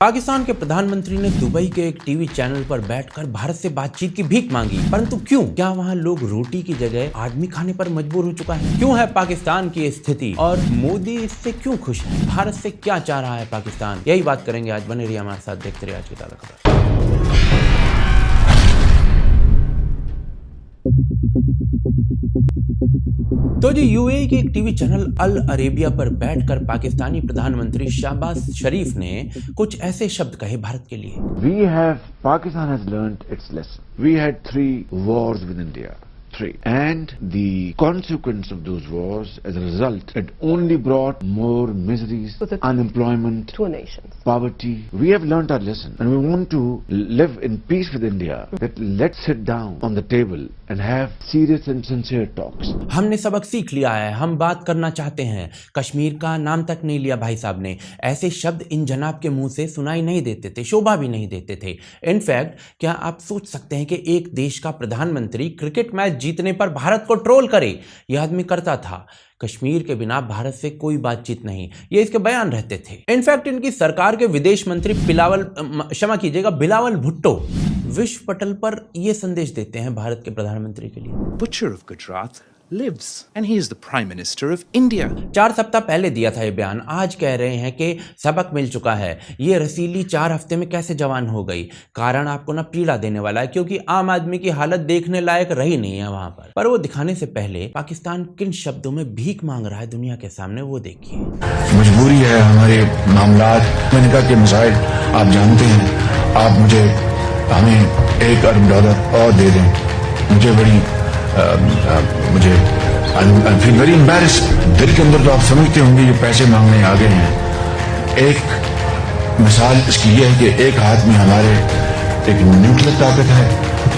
पाकिस्तान के प्रधानमंत्री ने दुबई के एक टीवी चैनल पर बैठकर भारत से बातचीत की भीख मांगी, परंतु क्यों? क्या वहां लोग रोटी की जगह आदमी खाने पर मजबूर हो चुका है? क्यों है पाकिस्तान की स्थिति और मोदी इससे क्यों खुश है? भारत से क्या चाह रहा है पाकिस्तान? यही बात करेंगे आज। बने रहिए हमारे साथ, देखते रहिए आज की ताज़ा खबर। तो जी यूएई के एक टीवी चैनल अल अरेबिया पर बैठकर पाकिस्तानी प्रधानमंत्री शहबाज शरीफ ने कुछ ऐसे शब्द कहे भारत के लिए। Pakistan has learnt its lesson. We had 3 wars with India. 3. And the consequence of those wars, as a result, it only brought more miseries, unemployment, 2 nations, poverty. We have learnt our lesson and we want to live in peace with India. That let's sit down on the table and have serious and sincere talks. हमने सबक सीख लिया है, हम बात करना चाहते हैं। कश्मीर का नाम तक नहीं लिया भाई साहब ने। ऐसे शब्द इन जनाब के मुंह से सुनाई नहीं देते थे, शोभा भी नहीं देते थे। इनफैक्ट क्या आप सोच सकते हैं कि एक देश का प्रधानमंत्री क्रिकेट मैच जीतने पर भारत को ट्रोल करे? यह आदमी करता था। कश्मीर के बिना भारत से कोई बातचीत नहीं, ये इसके बयान रहते थे। इनफैक्ट इनकी सरकार के विदेश मंत्री बिलावल भुट्टो विश्व पटल पर यह संदेश देते हैं भारत के प्रधानमंत्री के लिए। Butcher of Gujarat lives and he is the Prime Minister of India. 4 सप्ताह पहले दिया था ये बयान, आज कह रहे हैं कि सबक मिल चुका है। ये रसीली 4 हफ्ते में कैसे जवान हो गई? कारण आपको ना पीड़ा देने वाला है, क्योंकि आम आदमी की हालत देखने लायक रही नहीं है वहां पर वो दिखाने से पहले पाकिस्तान किन शब्दों में भीख मांग रहा है दुनिया के सामने, वो देखिए। मजबूरी है हमारे मामलात, मैंने कहा कि मसाइल आप जानते हैं, आप हमें $1 अरब और दे दें। मुझे बड़ी आई फील वेरी एम्बैरेस्ड। दिल के अंदर तो आप समझते होंगे ये पैसे मांगने आ गए हैं। एक मिसाल इसकी ये है कि एक हाथ में हमारे एक न्यूक्लियर ताकत है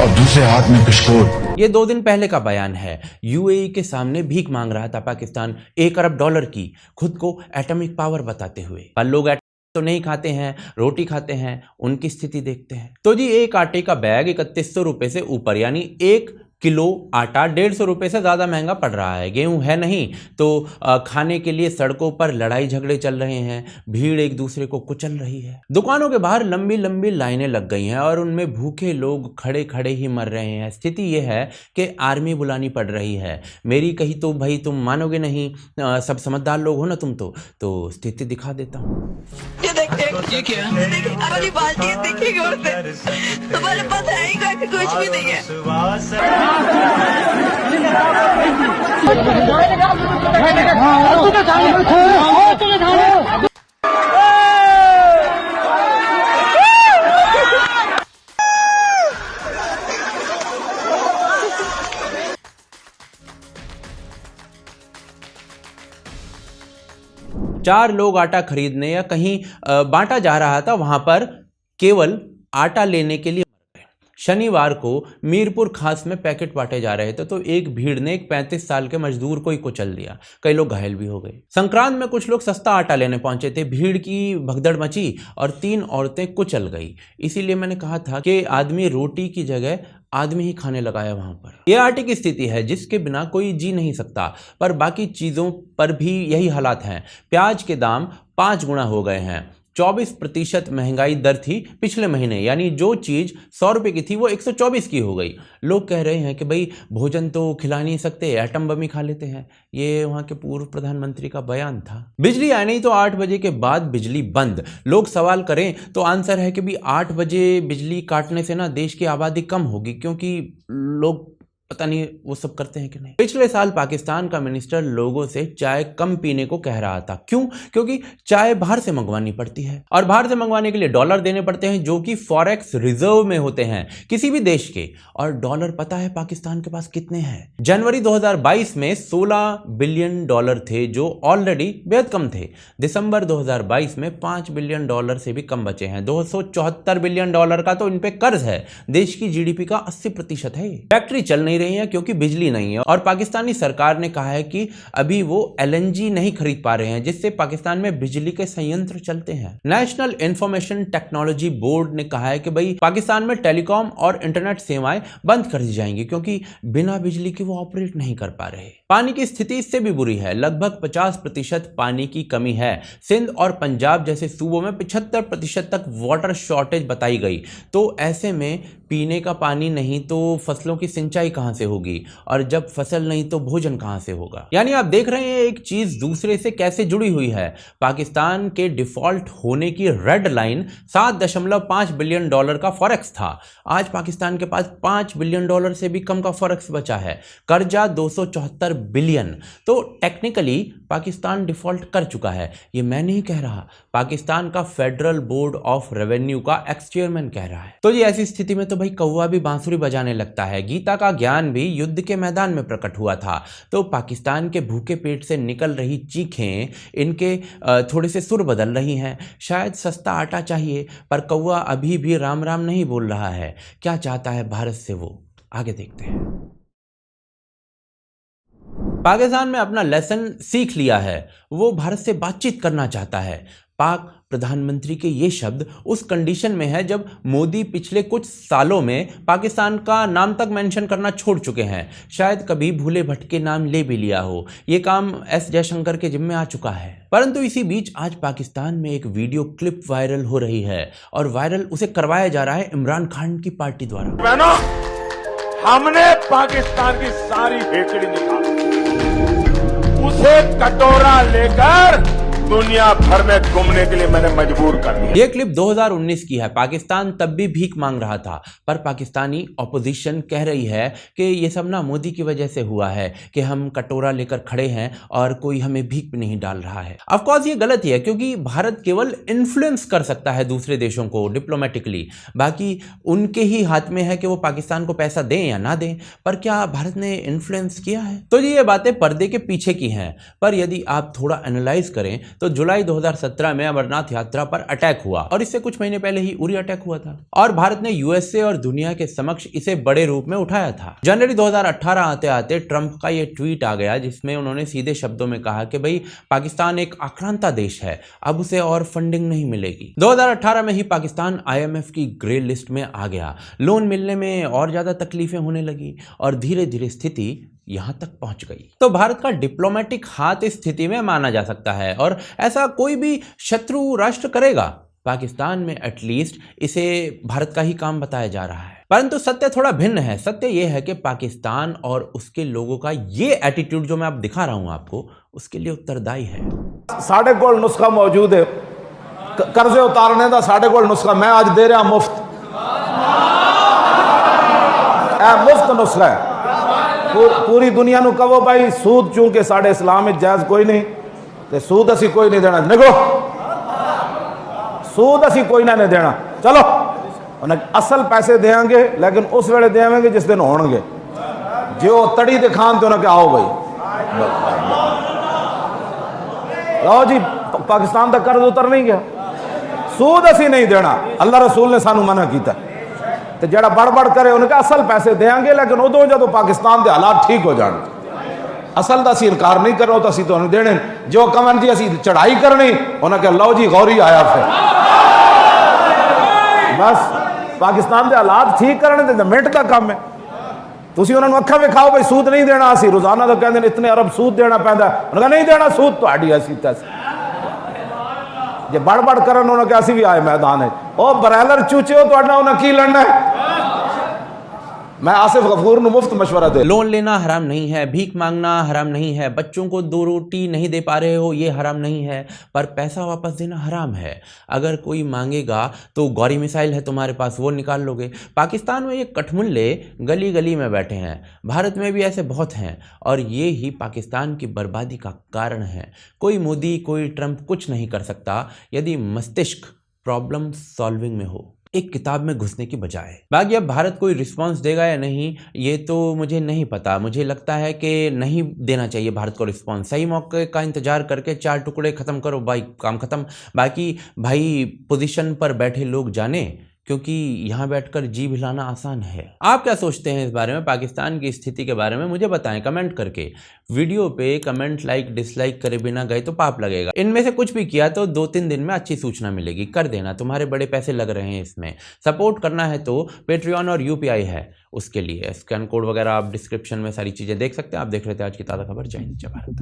और दूसरे हाथ में कशकोर। ये 2 दिन पहले का बयान है। यूएई के सामने भीख मांग रहा था पाकिस्तान $1 अरब की, खुद को एटॉमिक पावर बताते हुए। पर लोग तो नहीं खाते हैं, रोटी खाते हैं। उनकी स्थिति देखते हैं। तो जी एक आटे का बैग 3100 रुपए से ऊपर, यानी 1 किलो आटा 150 रुपए से ज़्यादा महंगा पड़ रहा है। गेहूं है नहीं तो खाने के लिए सड़कों पर लड़ाई झगड़े चल रहे हैं, भीड़ एक दूसरे को कुचल रही है। दुकानों के बाहर लंबी लंबी लाइनें लग गई हैं और उनमें भूखे लोग खड़े खड़े ही मर रहे हैं। स्थिति यह है कि आर्मी बुलानी पड़ रही है। मेरी कही तो भाई तुम मानोगे नहीं, सब समझदार लोग हो ना तुम तो स्थिति दिखा देता हूँ। ये क्या हमारी बाल्टी देखिए और तुम्हारे पास आएगा कि कुछ भी नहीं है। 4 लोग आटा खरीदने या कहीं बांटा जा रहा था, वहां पर केवल आटा लेने के लिए शनिवार को मीरपुर खास में पैकेट बांटे जा रहे थे तो एक भीड़ ने एक 35 साल के मजदूर को ही कुचल दिया। कई लोग घायल भी हो गए। संक्रांत में कुछ लोग सस्ता आटा लेने पहुंचे थे, भीड़ की भगदड़ मची और 3 औरतें कुचल गई। इसीलिए मैंने कहा था कि आदमी रोटी की जगह आदमी ही खाने लगाया वहां पर। यह आटे की स्थिति है जिसके बिना कोई जी नहीं सकता, पर बाकी चीजों पर भी यही हालात हैं। प्याज के दाम 5 गुना हो गए हैं। 24% महंगाई दर थी पिछले महीने, यानी जो चीज 100 रुपए की थी वो 124 की हो गई। लोग कह रहे हैं कि भाई भोजन तो खिला नहीं सकते, एटम बम ही खा लेते हैं। ये वहां के पूर्व प्रधानमंत्री का बयान था। बिजली आई नहीं तो 8 बजे के बाद बिजली बंद। लोग सवाल करें तो आंसर है कि भी 8 बजे बिजली काटने से ना देश की आबादी कम होगी, क्योंकि लोग पता नहीं वो सब करते हैं कि नहीं। पिछले साल पाकिस्तान का मिनिस्टर लोगों से चाय कम पीने को कह रहा था। क्यों? क्योंकि चाय बाहर से मंगवानी पड़ती है और बाहर से मंगवाने के लिए डॉलर देने पड़ते हैं जो कि फॉरेक्स रिजर्व में होते हैं किसी भी देश के। और डॉलर पता है पाकिस्तान के पास कितने हैं? जनवरी 2022 में $16 बिलियन थे जो ऑलरेडी बेहद कम थे। दिसंबर 2022 में $5 बिलियन से भी कम बचे हैं। $274 बिलियन का तो इन पे कर्ज है। देश की जीडीपी का 80% है। फैक्ट्री चल नहीं नहीं रही हैं क्योंकि बिजली नहीं है। और पाकिस्तानी सरकार ने कहा है कि अभी वो LNG नहीं खरीद पा रहे हैं, जिससे पाकिस्तान में बिजली के संयंत्र चलते हैं। नेशनल इंफॉर्मेशन टेक्नोलॉजी बोर्ड ने कहा है कि भाई पाकिस्तान में टेलीकॉम और इंटरनेट सेवाएं बंद कर दी जाएंगी क्योंकि बिना बिजली के वो ऑपरेट नहीं कर पा रहे। पानी की स्थिति इससे भी बुरी है, लगभग 50% पानी की कमी है। सिंध और पंजाब जैसे सूबों में 75% तक वाटर शॉर्टेज बताई गई। तो ऐसे में पीने का पानी नहीं तो फसलों की सिंचाई कहां से होगी, और जब फसल नहीं तो भोजन कहां से होगा। यानी आप देख रहे हैं एक चीज दूसरे से कैसे जुड़ी हुई है। पाकिस्तान के डिफॉल्ट होने की रेड लाइन $7.5 बिलियन का फॉरेक्स था। आज पाकिस्तान के पास $5 बिलियन से भी कम का फॉरेक्स बचा है। कर्जा 274 बिलियन। तो टेक्निकली पाकिस्तान डिफॉल्ट कर चुका है। ये मैं नहीं कह रहा, पाकिस्तान का फेडरल बोर्ड ऑफ रेवेन्यू का एक्स चेयरमैन कह रहा है। तो ये ऐसी स्थिति में तो भाई कौवा भी बांसुरी बजाने लगता है। गीता का ज्ञान भी युद्ध के मैदान में प्रकट हुआ था। तो पाकिस्तान के भूखे पेट से निकल रही चीखें इनके थोड़े से सुर बदल रही हैं। शायद सस्ता आटा चाहिए, पर कौवा अभी भी राम राम नहीं बोल रहा है। क्या चाहता है भारत से वो, आगे देखते हैं। पाकिस्तान में अपना लेसन सीख लिया है, वो भारत से बातचीत करना चाहता है। पाक प्रधानमंत्री के ये शब्द उस कंडीशन में है जब मोदी पिछले कुछ सालों में पाकिस्तान का नाम तक मेंशन करना छोड़ चुके हैं। शायद कभी भूले भटके नाम ले भी लिया हो। ये काम एस जयशंकर के जिम्मे आ चुका है। परंतु इसी बीच आज पाकिस्तान में एक वीडियो क्लिप वायरल हो रही है, और वायरल उसे करवाया जा रहा है इमरान खान की पार्टी द्वारा। हमने पाकिस्तान की सारी हेकड़ी निकाली, उसे कटोरा लेकर दुनिया भर में घूमने के लिए मैंने मजबूर कर दिया। यह क्लिप 2019 की है। पाकिस्तान तब भी भीख मांग रहा था, पर पाकिस्तानी ऑपोजिशन कह रही है कि ये सब ना मोदी की वजह से हुआ है कि हम कटोरा लेकर खड़े हैं और कोई हमें भीख भी नहीं डाल रहा है। ऑफ कोर्स ये गलत ही है, क्योंकि भारत केवल इन्फ्लुएंस कर सकता है दूसरे देशों को डिप्लोमेटिकली। बाकी उनके ही हाथ में है कि वो पाकिस्तान को पैसा दें या ना दें। पर क्या भारत ने इन्फ्लुएंस किया है? तो ये बातें पर्दे के पीछे की हैं। पर यदि आप थोड़ा एनालाइज करें तो जुलाई 2017 में अमरनाथ यात्रा पर अटैक हुआ, और इससे कुछ महीने पहले ही उरी अटैक हुआ था, और भारत ने यूएसए और दुनिया के समक्ष इसे बड़े रूप में उठाया था। जनवरी 2018 आते आते ट्रंप का ये ट्वीट आ गया, जिसमें उन्होंने सीधे शब्दों में कहा कि भाई पाकिस्तान एक आक्रांता देश है, अब उसे और फंडिंग नहीं मिलेगी। 2018 में ही पाकिस्तान IMF की ग्रे लिस्ट में आ गया। लोन मिलने में और ज्यादा तकलीफें होने लगी, और धीरे धीरे स्थिति यहां तक पहुंच गई। तो भारत का डिप्लोमेटिक हाथ इस स्थिति में माना जा सकता है, और ऐसा कोई भी शत्रु राष्ट्र करेगा। पाकिस्तान में एटलीस्ट इसे भारत का ही काम बताया जा रहा है। परंतु सत्य थोड़ा भिन्न है। सत्य यह है कि पाकिस्तान और उसके लोगों का ये एटीट्यूड जो मैं अब दिखा रहा हूं आपको, उसके लिए उत्तरदायी है। साढ़े कोल नुस्खा मौजूद है, कर्जे उतारने का साढ़े कोल नुस्खा मैं आज दे रहा मुफ्त। मुफ्त नुस्खा है। पूरी दुनिया ਨੂੰ कहो भाई सूद चूंकि साढ़े इस्लाम में जायज कोई नहीं, तो सूद असी कोई नहीं देना। निकलो, सूद असी कोई ना नहीं देना। चलो उन्हें असल पैसे देंगे, लेकिन उस वेले देंगे जिस दिन होंगे। जो तड़ी दिखान तो उन्हें आओ भाई, लो जी पाकिस्तान का कर्ज उतर नहीं गया। सूद असी नहीं देना, अल्लाह रसूल ने सानू मना किया। तो जरा बड़ करे उनके असल पैसे देंगे, लेकिन उदों जो पाकिस्तान के हालात ठीक हो जाए। असल का असी इनकार नहीं करो तो असी तो देने। जो कमन जी असी चढ़ाई करनी, उन्हें कहा लो जी गौरी आया। फिर बस पाकिस्तान के हालात ठीक करने तो मिनट का काम है। तुम उन्होंने अखा विखाओ भाई सूद नहीं देना। असी रोजाना तो कहते इतने अरब सूद देना पैदा, उन्होंने नहीं देना सूद तो हैसियत। जे बड़ करन उन्होंने कहा भी आए मैदान है। ओ बरैलर चूचे हो तो उन्हें की लड़ना है। मैं आसिफ गफूर को मुफ्त मशवरा दे। लोन लेना हराम नहीं है, भीख मांगना हराम नहीं है, बच्चों को 2 रोटी नहीं दे पा रहे हो ये हराम नहीं है, पर पैसा वापस देना हराम है। अगर कोई मांगेगा तो गौरी मिसाइल है तुम्हारे पास, वो निकाल लोगे। पाकिस्तान में ये कठमुल्ले गली गली में बैठे हैं, भारत में भी ऐसे बहुत हैं, और ये ही पाकिस्तान की बर्बादी का कारण है। कोई मोदी कोई ट्रंप कुछ नहीं कर सकता यदि मस्तिष्क प्रॉब्लम सॉल्विंग में हो, एक किताब में घुसने की बजाय। बाकी अब भारत कोई रिस्पांस देगा या नहीं ये तो मुझे नहीं पता। मुझे लगता है कि नहीं देना चाहिए भारत को रिस्पांस। सही मौके का इंतजार करके 4 टुकड़े खत्म करो भाई, काम खत्म। बाकी भाई पोजीशन पर बैठे लोग जाने, क्योंकि यहाँ बैठकर जीभ हिलाना आसान है। आप क्या सोचते हैं इस बारे में, पाकिस्तान की स्थिति के बारे में? मुझे बताएं कमेंट करके। वीडियो पे कमेंट, लाइक, डिसलाइक करे बिना गए तो पाप लगेगा। इनमें से कुछ भी किया तो 2-3 दिन में अच्छी सूचना मिलेगी, कर देना, तुम्हारे बड़े पैसे लग रहे हैं इसमें। सपोर्ट करना है तो पेट्रियन और UPI है, उसके लिए स्कैन कोड वगैरह आप डिस्क्रिप्शन में सारी चीजें देख सकते हैं। आप देख रहे थे आज की ताज़ा खबर। जय हिंद, जय भारत।